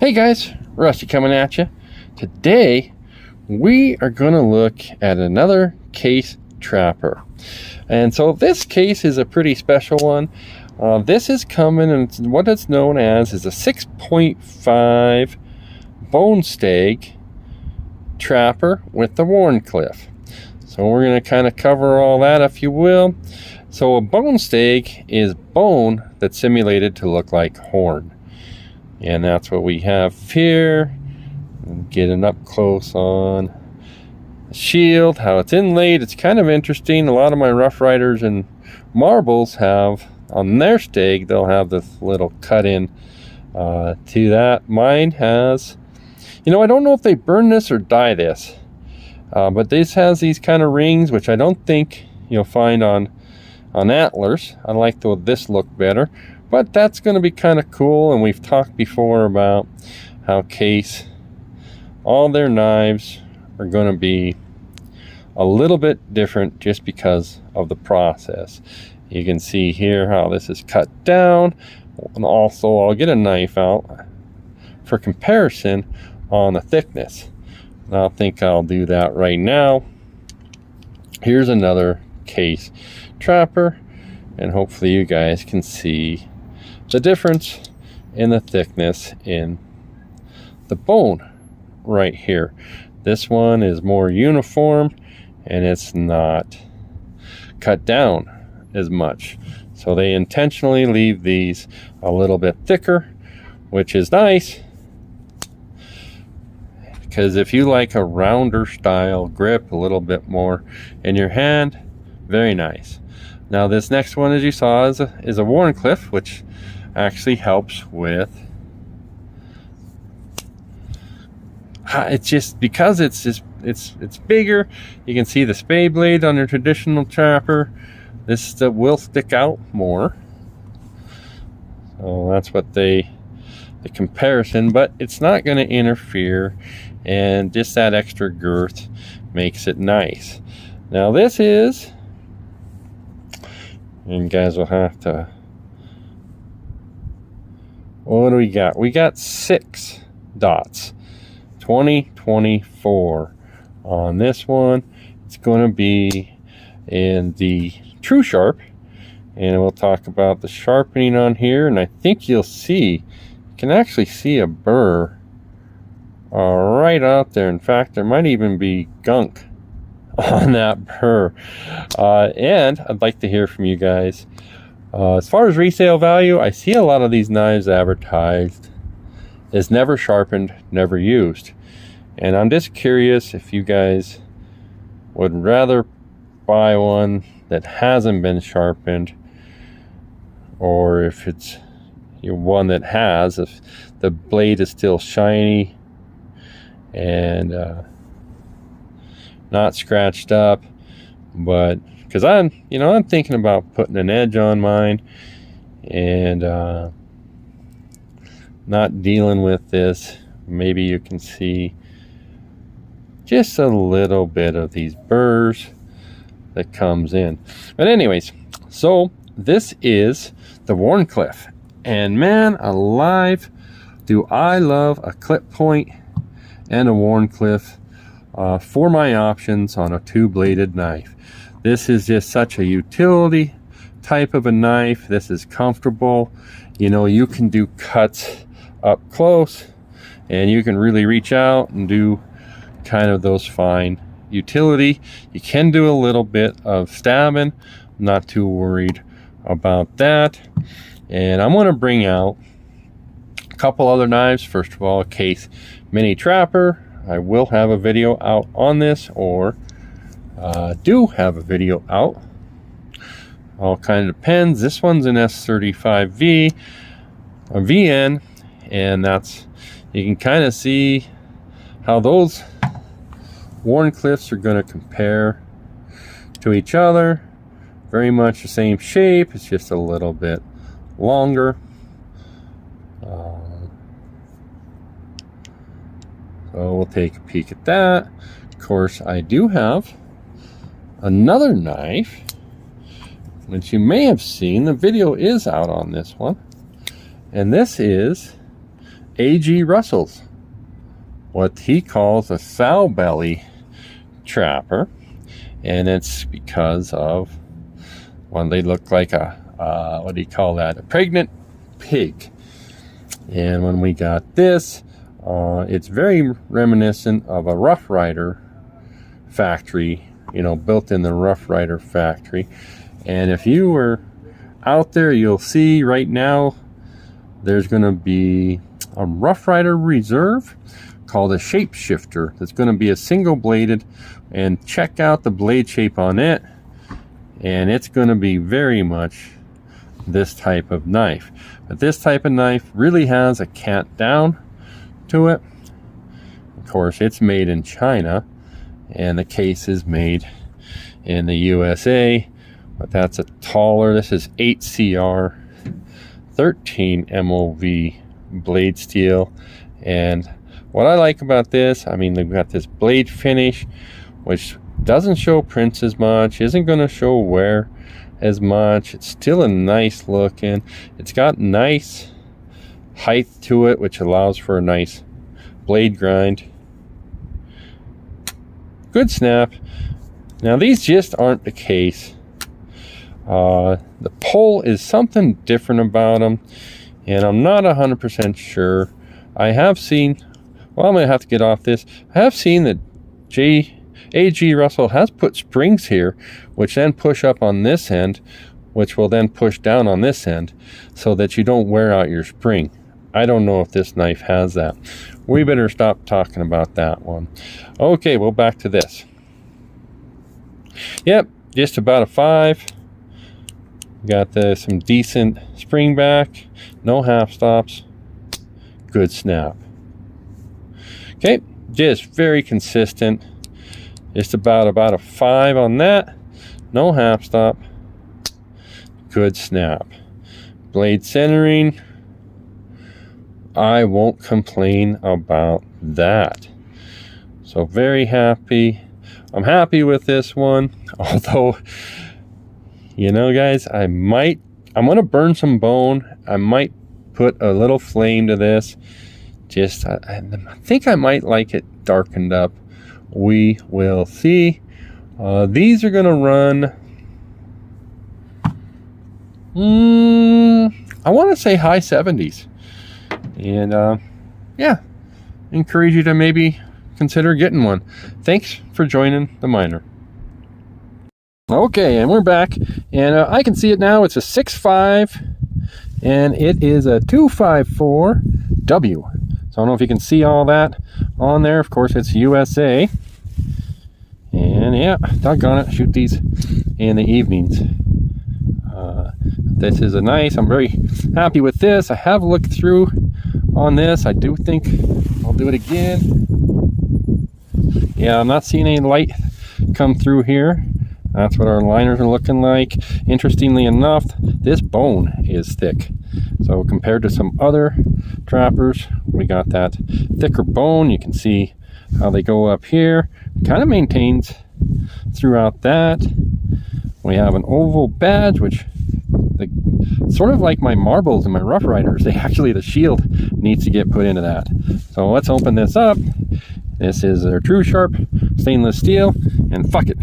Hey guys, Rusty coming at you. Today we are going to look at another case trapper, and so this case is a pretty special one. This is coming, and what it's known as is a 6.5 BoneStag trapper with the Wharncliffe. So we're going to kind of cover all that, if you will. So a BoneStag is bone that's simulated to look like horn. And that's what we have here. Getting up close on the shield, how it's inlaid. It's kind of interesting. A lot of my Rough Riders and marbles have, on their stag, they'll have this little cut in to that. Mine has, I don't know if they burn this or dye this. But this has these kind of rings, which I don't think you'll find on antlers. I like this look better. But that's going to be kind of cool, and we've talked before about how case, all their knives are going to be a little bit different just because of the process. You can see here how this is cut down, and also I'll get a knife out for comparison on the thickness. And I think I'll do that right now. Here's another case trapper, and hopefully you guys can see the difference in the thickness in the bone right here. This one is more uniform and it's not cut down as much. So they intentionally leave these a little bit thicker, which is nice, because if you like a rounder style grip, a little bit more in your hand, very nice. Now this next one, as you saw, is a Wharncliffe, which actually helps with, it's just because it's bigger. You can see the spade blade on your traditional trapper. This will stick out more, so that's what the comparison, but it's not going to interfere, and just that extra girth makes it nice. Now this is, and you guys will have to, what do we got? We got 6 dots, 2024 on this one. It's going to be in the True Sharp, and we'll talk about the sharpening on here. And I think you can actually see a burr right out there. In fact, there might even be gunk on that burr. And I'd like to hear from you guys. As far as resale value, I see a lot of these knives advertised as never sharpened, never used. And I'm just curious if you guys would rather buy one that hasn't been sharpened, or if it's one that has, if the blade is still shiny and not scratched up. But because I'm thinking about putting an edge on mine and not dealing with this. Maybe you can see just a little bit of these burrs that comes in. But anyways, so this is the Wharncliffe, and man alive, do I love a clip point and a Wharncliffe for my options on a 2-bladed knife. This is just such a utility type of a knife. This is comfortable. You can do cuts up close, and you can really reach out and do kind of those fine utility. You can do a little bit of stabbing. I'm not too worried about that. And I'm going to bring out a couple other knives. First of all, a case mini trapper. I will have a video out on this, or do have a video out. All kind of depends. This one's an S35V, a VN, and you can kind of see how those Wharncliffes are going to compare to each other. Very much the same shape, it's just a little bit longer. So we'll take a peek at that. Of course, I do have another knife, which you may have seen. The video is out on this one, and this is A.G. Russell's, what he calls a sow belly trapper, and it's because of, well, they look like a what do you call that, a pregnant pig. And when we got this, it's very reminiscent of a Rough Rider factory, you know, built in the Rough Rider factory. And if you were out there, you'll see right now there's going to be a Rough Rider Reserve called a Shapeshifter. That's going to be a single bladed, and check out the blade shape on it, and it's going to be very much this type of knife. But this type of knife really has a cant down to it. Of course, it's made in China, and the case is made in the USA, but that's a taller, this is 8CR 13 MOV blade steel. And what I like about this, I mean, they've got this blade finish which doesn't show prints as much, isn't going to show wear as much. It's still a nice looking, it's got nice height to it, which allows for a nice blade grind. Good snap. Now these just aren't the case. The pull is something different about them, and I'm not 100% sure. I have seen, well, I'm going to have to get off this. I have seen that A.G. Russell has put springs here, which then push up on this end, which will then push down on this end, so that you don't wear out your spring. I don't know if this knife has that. We better stop talking about that one. Okay, well, back to this. Yep, just about a 5. Got some decent spring back, no half stops, good snap. Okay, just very consistent. Just about a 5 on that, no half stop, good snap. Blade centering, I won't complain about that. So very happy. I'm happy with this one, although, you know, guys, I'm going to burn some bone. I might put a little flame to this. Just, I think I might like it darkened up. We will see. These are going to run, I want to say high 70s. And yeah, encourage you to maybe consider getting one. Thanks for joining the Miner. Okay, and we're back, and I can see it now. It's a 6.5, and it is a 254 W. So I don't know if you can see all that on there. Of course, it's USA. And yeah, doggone it, shoot these in the evenings. This is a nice, I'm very happy with this. I have looked through on this. I do think I'll do it again. Yeah, I'm not seeing any light come through here. That's what our liners are looking like. Interestingly enough, this bone is thick. So compared to some other trappers, we got that thicker bone. You can see how they go up here. Kind of maintains throughout that. We have an oval badge, which sort of like my marbles and my Rough Riders, the shield needs to get put into that. So let's open this up. This is their True Sharp stainless steel, and fuck it.